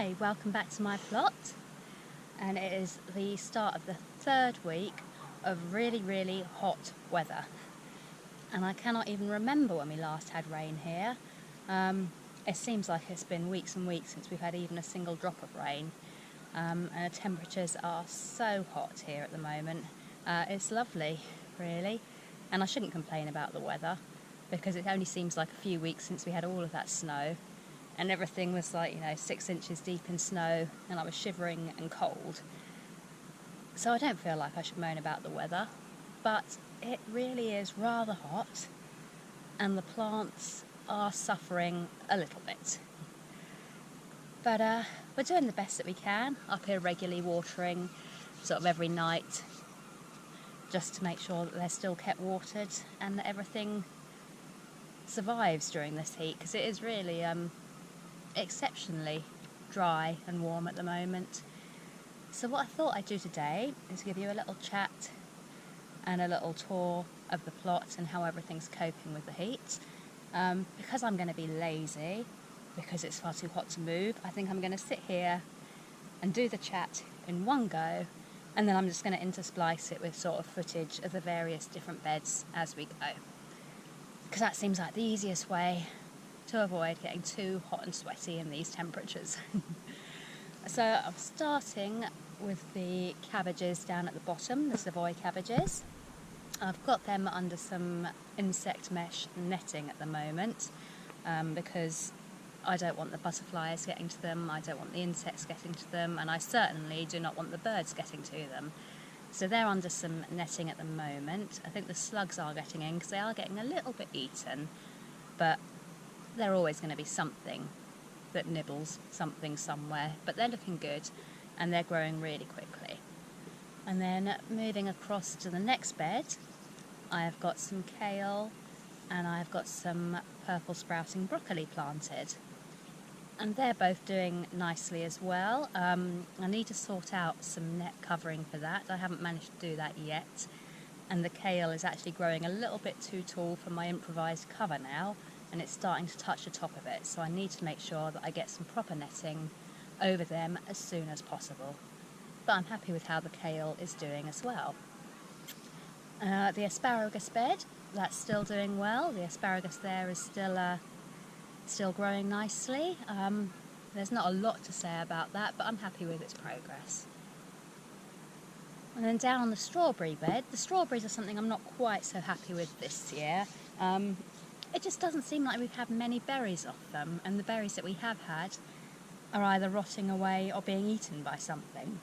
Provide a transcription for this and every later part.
Hi, welcome back to my plot, and it is the start of the third week of really hot weather, and I cannot even remember when we last had rain here. It seems like it's been weeks and weeks since we've had even a single drop of rain, and the temperatures are so hot here at the moment. It's lovely, really, and I shouldn't complain about the weather because it only seems like a few weeks since we had all of that snow. And everything was like, 6 inches deep in snow, and I was shivering and cold. So I don't feel like I should moan about the weather, but it really is rather hot, and the plants are suffering a little bit. But we're doing the best that we can, up here regularly watering sort of every night, just to make sure that they're still kept watered and that everything survives during this heat, because it is really exceptionally dry and warm at the moment. So what I thought I'd do today is give you a little chat and a little tour of the plot and how everything's coping with the heat. Because I'm going to be lazy, because it's far too hot to move, I think I'm going to sit here and do the chat in one go, and then I'm just going to intersplice it with sort of footage of the various different beds as we go, because that seems like the easiest way to avoid getting too hot and sweaty in these temperatures. So I'm starting with the cabbages down at the bottom, the Savoy cabbages. I've got them under some insect mesh netting at the moment, because I don't want the butterflies getting to them, I don't want the insects getting to them, and I certainly do not want the birds getting to them. So they're under some netting at the moment. I think the slugs are getting in because they are getting a little bit eaten, but they're always going to be something that nibbles something somewhere, but they're looking good and they're growing really quickly. And then moving across to the next bed, I have got some kale and I've got some purple sprouting broccoli planted, and they're both doing nicely as well. I need to sort out some net covering for that. I haven't managed to do that yet, and the kale is actually growing a little bit too tall for my improvised cover now, and it's starting to touch the top of it, so I need to make sure that I get some proper netting over them as soon as possible. But I'm happy with how the kale is doing as well. The asparagus bed, that's still doing well. The asparagus there is still growing nicely. There's not a lot to say about that, but I'm happy with its progress. And then down on the strawberry bed, the strawberries are something I'm not quite so happy with this year. It just doesn't seem like we've had many berries off them, and the berries that we have had are either rotting away or being eaten by something,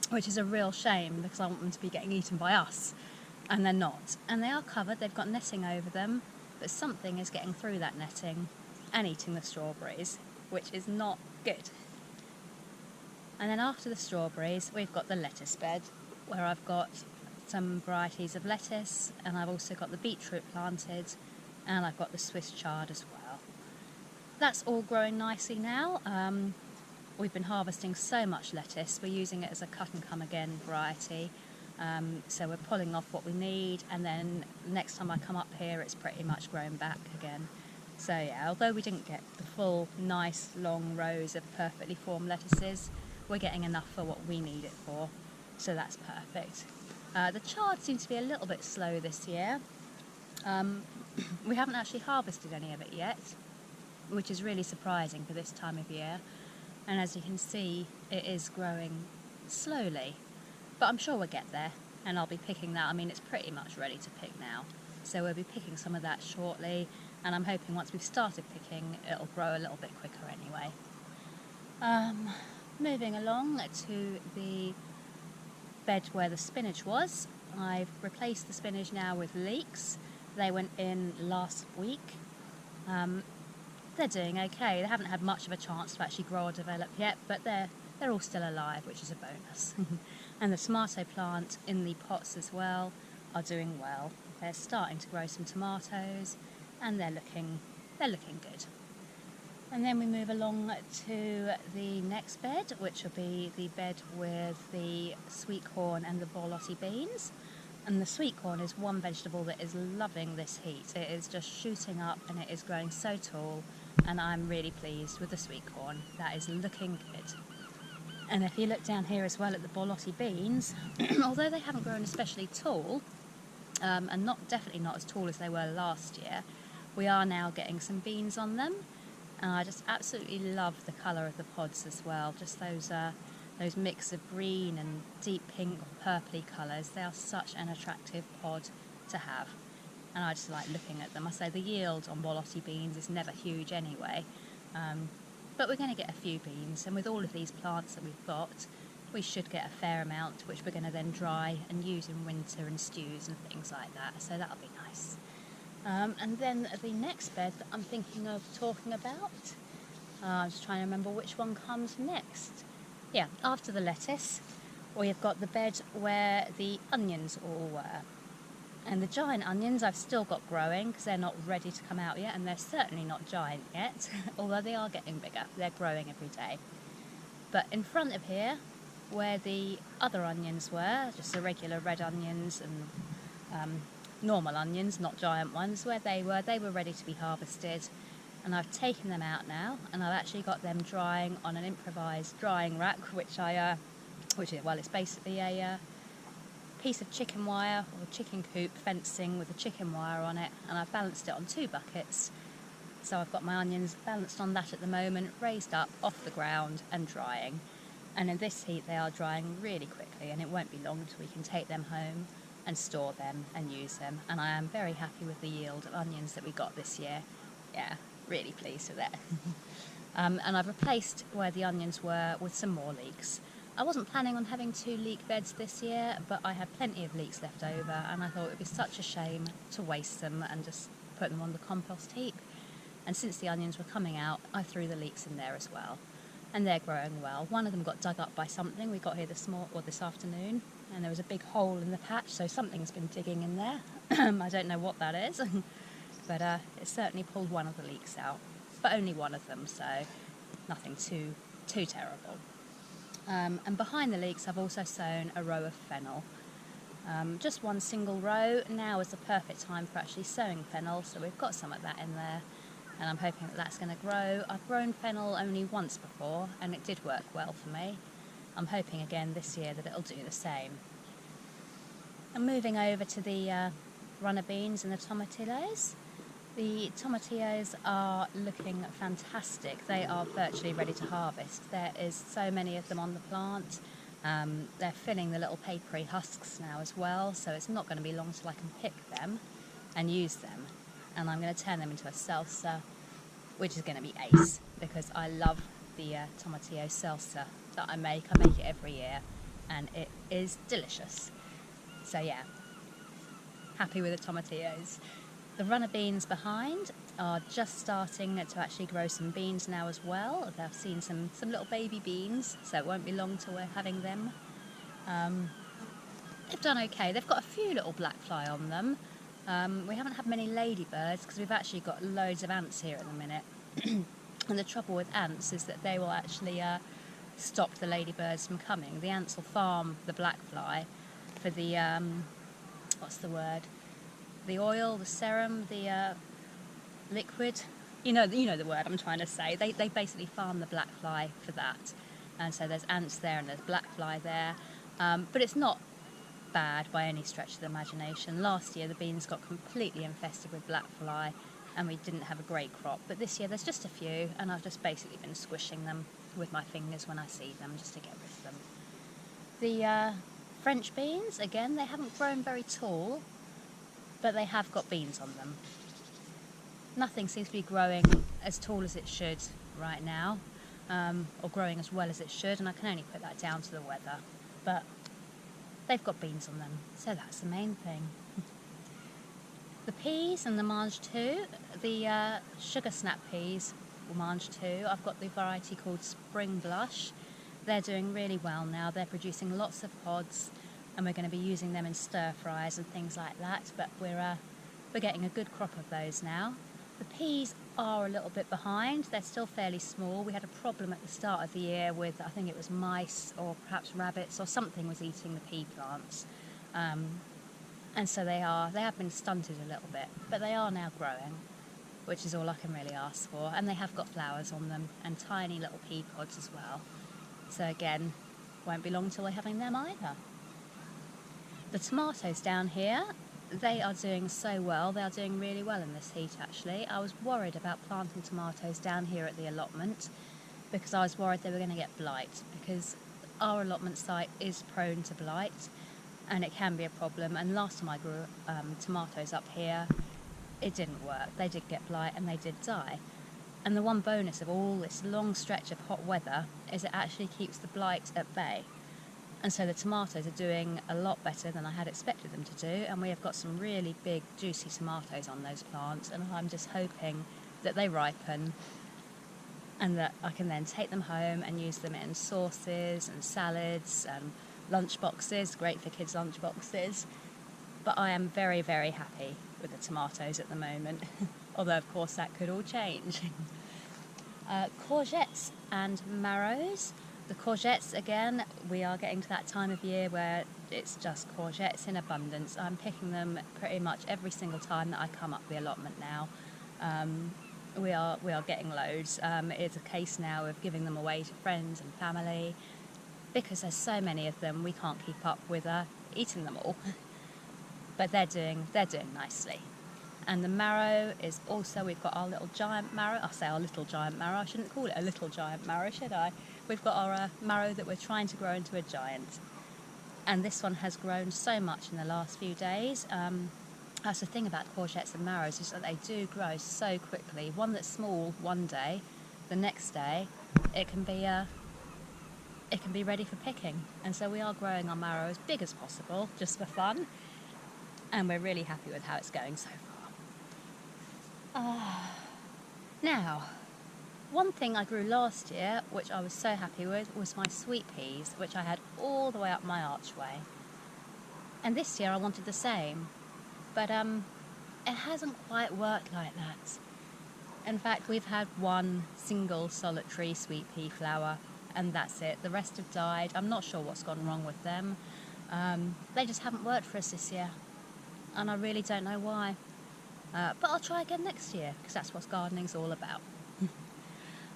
which is a real shame because I want them to be getting eaten by us, and they're not. And they are covered, they've got netting over them, but something is getting through that netting and eating the strawberries, which is not good. And then after the strawberries, we've got the lettuce bed, where I've got some varieties of lettuce, and I've also got the beetroot planted, and I've got the Swiss chard as well. That's all growing nicely now. We've been harvesting so much lettuce, we're using it as a cut and come again variety, so we're pulling off what we need, and then next time I come up here it's pretty much grown back again. So yeah, although we didn't get the full nice long rows of perfectly formed lettuces, we're getting enough for what we need it for, so that's perfect. The chard seems to be a little bit slow this year. We haven't actually harvested any of it yet, which is really surprising for this time of year, and as you can see it is growing slowly, but I'm sure we'll get there, and I'll be picking that. I mean, it's pretty much ready to pick now, so we'll be picking some of that shortly, and I'm hoping once we've started picking it'll grow a little bit quicker anyway. Moving along to the bed where the spinach was, I've replaced the spinach now with leeks. They went in last week. They're doing okay. They haven't had much of a chance to actually grow or develop yet, but they're all still alive, which is a bonus. And the tomato plant in the pots as well are doing well. They're starting to grow some tomatoes, and they're looking good. And then we move along to the next bed, which will be the bed with the sweet corn and the borlotti beans. And the sweet corn is one vegetable that is loving this heat. It is just shooting up and it is growing so tall, and I'm really pleased with the sweet corn. That is looking good. And if you look down here as well at the borlotti beans, although they haven't grown especially tall, and definitely not as tall as they were last year, we are now getting some beans on them. And I just absolutely love the colour of the pods as well. Just those mix of green and deep pink or purpley colours. They are such an attractive pod to have. And I just like looking at them. I say the yield on borlotti beans is never huge anyway. But we're going to get a few beans, and with all of these plants that we've got, we should get a fair amount, which we're going to then dry and use in winter in stews and things like that, so that'll be nice. And then the next bed that I'm thinking of talking about, I'm just trying to remember which one comes next. Yeah, after the lettuce, we've got the bed where the onions all were. And the giant onions I've still got growing because they're not ready to come out yet, and they're certainly not giant yet, although they are getting bigger. They're growing every day. But in front of here, where the other onions were, just the regular red onions and normal onions, not giant ones, where they were ready to be harvested. And I've taken them out now, and I've actually got them drying on an improvised drying rack, it's basically a piece of chicken wire or chicken coop fencing with a chicken wire on it, and I've balanced it on 2 buckets. So I've got my onions balanced on that at the moment, raised up off the ground and drying. And in this heat they are drying really quickly, and it won't be long till we can take them home and store them and use them. And I am very happy with the yield of onions that we got this year. Yeah, really pleased with it. And I've replaced where the onions were with some more leeks. I wasn't planning on having 2 leek beds this year, but I had plenty of leeks left over, and I thought it would be such a shame to waste them and just put them on the compost heap. And since the onions were coming out, I threw the leeks in there as well. And they're growing well. One of them got dug up by something. We got here this afternoon, and there was a big hole in the patch, so something's been digging in there. I don't know what that is, but it certainly pulled one of the leeks out. But only one of them, so nothing too terrible. And behind the leeks I've also sown a row of fennel. Just one single row. Now is the perfect time for actually sowing fennel, so we've got some of that in there, and I'm hoping that that's going to grow. I've grown fennel only once before, and it did work well for me. I'm hoping again this year that it'll do the same. And moving over to the runner beans and the tomatillos. The tomatillos are looking fantastic. They are virtually ready to harvest. There is so many of them on the plant. They're filling the little papery husks now as well, so it's not going to be long till I can pick them and use them. And I'm going to turn them into a salsa, which is going to be ace, because I love the tomatillo salsa that I make. I make it every year, and it is delicious. So yeah, happy with the tomatillos. The runner beans behind are just starting to actually grow some beans now as well. I've seen some little baby beans, so it won't be long till we're having them. They've done okay. They've got a few little black fly on them. We haven't had many ladybirds because we've actually got loads of ants here at the minute. And the trouble with ants is that they will actually stop the ladybirds from coming. The ants will farm the black fly for the, what's the word? The oil, the serum, the liquid, you know the word I'm trying to say. They basically farm the black fly for that, and so there's ants there and there's black fly there, but it's not bad by any stretch of the imagination. Last year the beans got completely infested with black fly, and we didn't have a great crop. But this year there's just a few, and I've just basically been squishing them with my fingers when I see them just to get rid of them. The French beans, again, they haven't grown very tall, but they have got beans on them. Nothing seems to be growing as tall as it should right now, or growing as well as it should, and I can only put that down to the weather. But they've got beans on them, so that's the main thing. The peas and the mange too, the sugar snap peas, or mange too, I've got the variety called Spring Blush. They're doing really well now. They're producing lots of pods, and we're going to be using them in stir fries and things like that, but we're getting a good crop of those now. The peas are a little bit behind. They're still fairly small. We had a problem at the start of the year with, I think it was mice or perhaps rabbits or something was eating the pea plants, and so they have been stunted a little bit, but they are now growing. which is all I can really ask for. And they have got flowers on them and tiny little pea pods as well. So again, won't be long till we're having them either. The tomatoes down here, they are doing so well. They are doing really well in this heat actually. I was worried about planting tomatoes down here at the allotment because I was worried they were going to get blight, because our allotment site is prone to blight and it can be a problem. And last time I grew tomatoes up here, it didn't work. They did get blight and they did die. And the one bonus of all this long stretch of hot weather is it actually keeps the blight at bay. And so the tomatoes are doing a lot better than I had expected them to do, and we have got some really big juicy tomatoes on those plants, and I'm just hoping that they ripen and that I can then take them home and use them in sauces and salads and lunch boxes, great for kids' lunch boxes. But I am very, very happy with the tomatoes at the moment, although of course that could all change. Courgettes and marrows. The courgettes, again, we are getting to that time of year where it's just courgettes in abundance. I'm picking them pretty much every single time that I come up the allotment now. We are getting loads. It's a case now of giving them away to friends and family, because there's so many of them we can't keep up with eating them all. But they're doing nicely. And the marrow is also, we've got our little giant marrow. I'll say our little giant marrow. I shouldn't call it a little giant marrow, should I? We've got our marrow that we're trying to grow into a giant. And this one has grown so much in the last few days. That's the thing about courgettes and marrows, is that they do grow so quickly. One that's small one day, the next day, it can be ready for picking. And so we are growing our marrow as big as possible, just for fun. And we're really happy with how it's going so far. Now, one thing I grew last year, which I was so happy with, was my sweet peas, which I had all the way up my archway. And this year I wanted the same, but it hasn't quite worked like that. In fact, we've had one single solitary sweet pea flower, and that's it. The rest have died. I'm not sure what's gone wrong with them. They just haven't worked for us this year, and I really don't know why. But I'll try again next year, because that's what gardening's all about.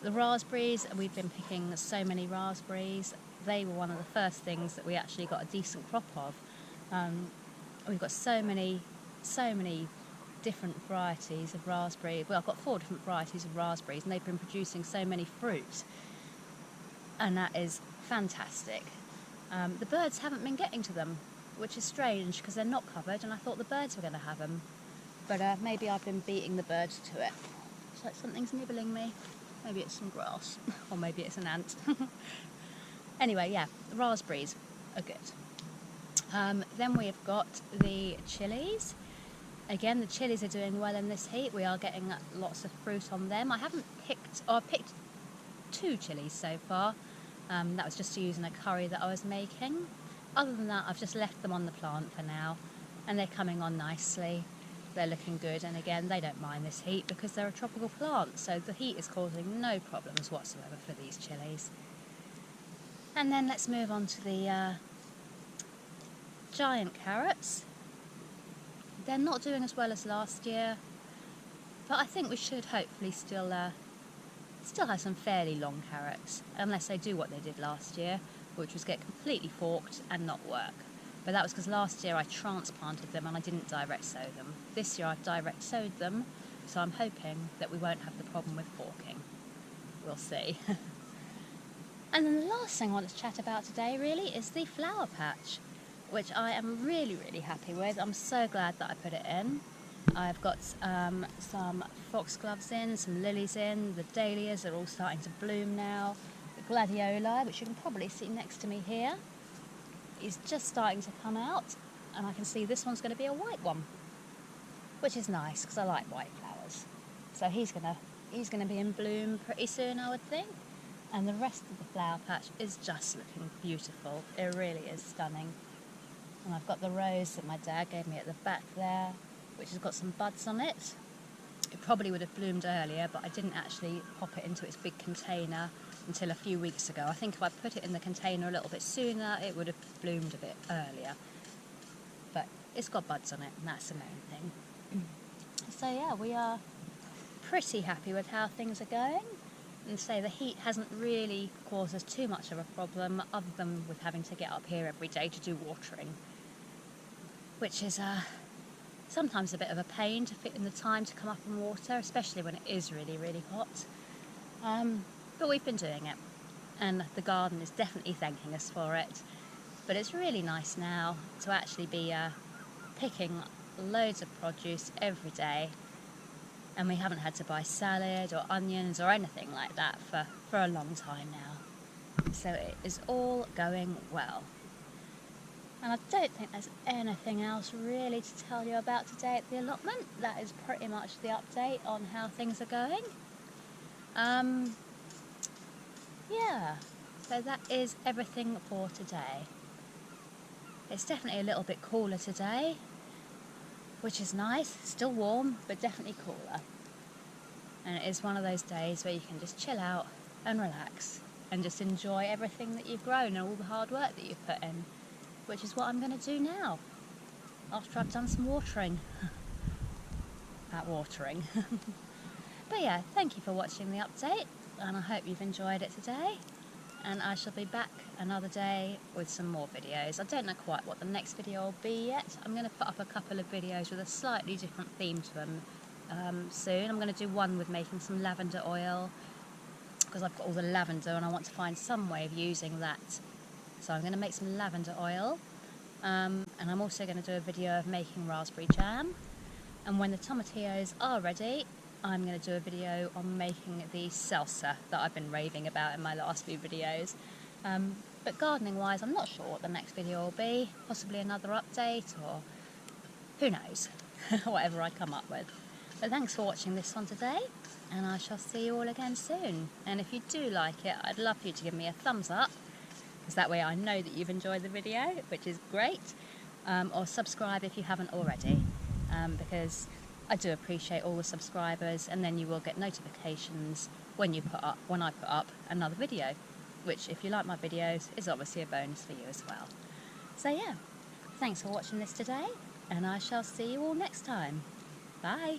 The raspberries, we've been picking so many raspberries. They were one of the first things that we actually got a decent crop of. We've got so many different varieties of raspberry. Well, I've got 4 different varieties of raspberries, and they've been producing so many fruit. And that is fantastic. The birds haven't been getting to them, which is strange, because they're not covered, and I thought the birds were going to have them. But maybe I've been beating the birds to it. It's like something's nibbling me. Maybe it's some grass, or maybe it's an ant. Anyway, yeah, the raspberries are good. Then we've got the chillies. Again, the chillies are doing well in this heat. We are getting lots of fruit on them. I picked 2 chillies so far. That was just to use in a curry that I was making. Other than that, I've just left them on the plant for now, and they're coming on nicely. They're looking good, and again, they don't mind this heat because they're a tropical plant, so the heat is causing no problems whatsoever for these chillies. And then let's move on to the giant carrots. They're not doing as well as last year, but I think we should hopefully still have some fairly long carrots, unless they do what they did last year, which was get completely forked and not work. But that was because last year I transplanted them and I didn't direct sow them. This year I've direct sowed them, so I'm hoping that we won't have the problem with forking. We'll see. And then the last thing I want to chat about today really is the flower patch, which I am really, really happy with. I'm so glad that I put it in. I've got some foxgloves in, some lilies in, the dahlias are all starting to bloom now. The gladioli, which you can probably see next to me here, is just starting to come out, and I can see this one's going to be a white one, which is nice because I like white flowers. So he's going to be in bloom pretty soon, I would think. And the rest of the flower patch is just looking beautiful. It really is stunning. And I've got the rose that my dad gave me at the back there, which has got some buds on it. It probably would have bloomed earlier, but I didn't actually pop it into its big container until a few weeks ago. I think if I put it in the container a little bit sooner, it would have bloomed a bit earlier. But it's got buds on it, and that's the main thing. So yeah, we are pretty happy with how things are going, and say the heat hasn't really caused us too much of a problem, other than with having to get up here every day to do watering, which is sometimes a bit of a pain to fit in the time to come up and water, especially when it is really, really hot. But we've been doing it, and the garden is definitely thanking us for it. But it's really nice now to actually be picking loads of produce every day, and we haven't had to buy salad or onions or anything like that for a long time now. So it is all going well. And I don't think there's anything else really to tell you about today at the allotment. That is pretty much the update on how things are going. Yeah, so that is everything for today. It's definitely a little bit cooler today, which is nice. Still warm, but definitely cooler. And it is one of those days where you can just chill out and relax and just enjoy everything that you've grown and all the hard work that you've put in, which is what I'm going to do now, after I've done some watering. But yeah, thank you for watching the update, and I hope you've enjoyed it today. And I shall be back another day with some more videos. I don't know quite what the next video will be yet. I'm going to put up a couple of videos with a slightly different theme to them soon. I'm going to do one with making some lavender oil, because I've got all the lavender and I want to find some way of using that. So I'm going to make some lavender oil, and I'm also going to do a video of making raspberry jam. And when the tomatillos are ready, I'm going to do a video on making the salsa that I've been raving about in my last few videos. But gardening wise, I'm not sure what the next video will be. Possibly another update, or who knows, whatever I come up with. But thanks for watching this one today, and I shall see you all again soon. And if you do like it, I'd love for you to give me a thumbs up, because that way I know that you've enjoyed the video, which is great. Or subscribe if you haven't already, because I do appreciate all the subscribers, and then you will get notifications when I put up another video, which, if you like my videos, is obviously a bonus for you as well. So yeah, thanks for watching this today, and I shall see you all next time. Bye.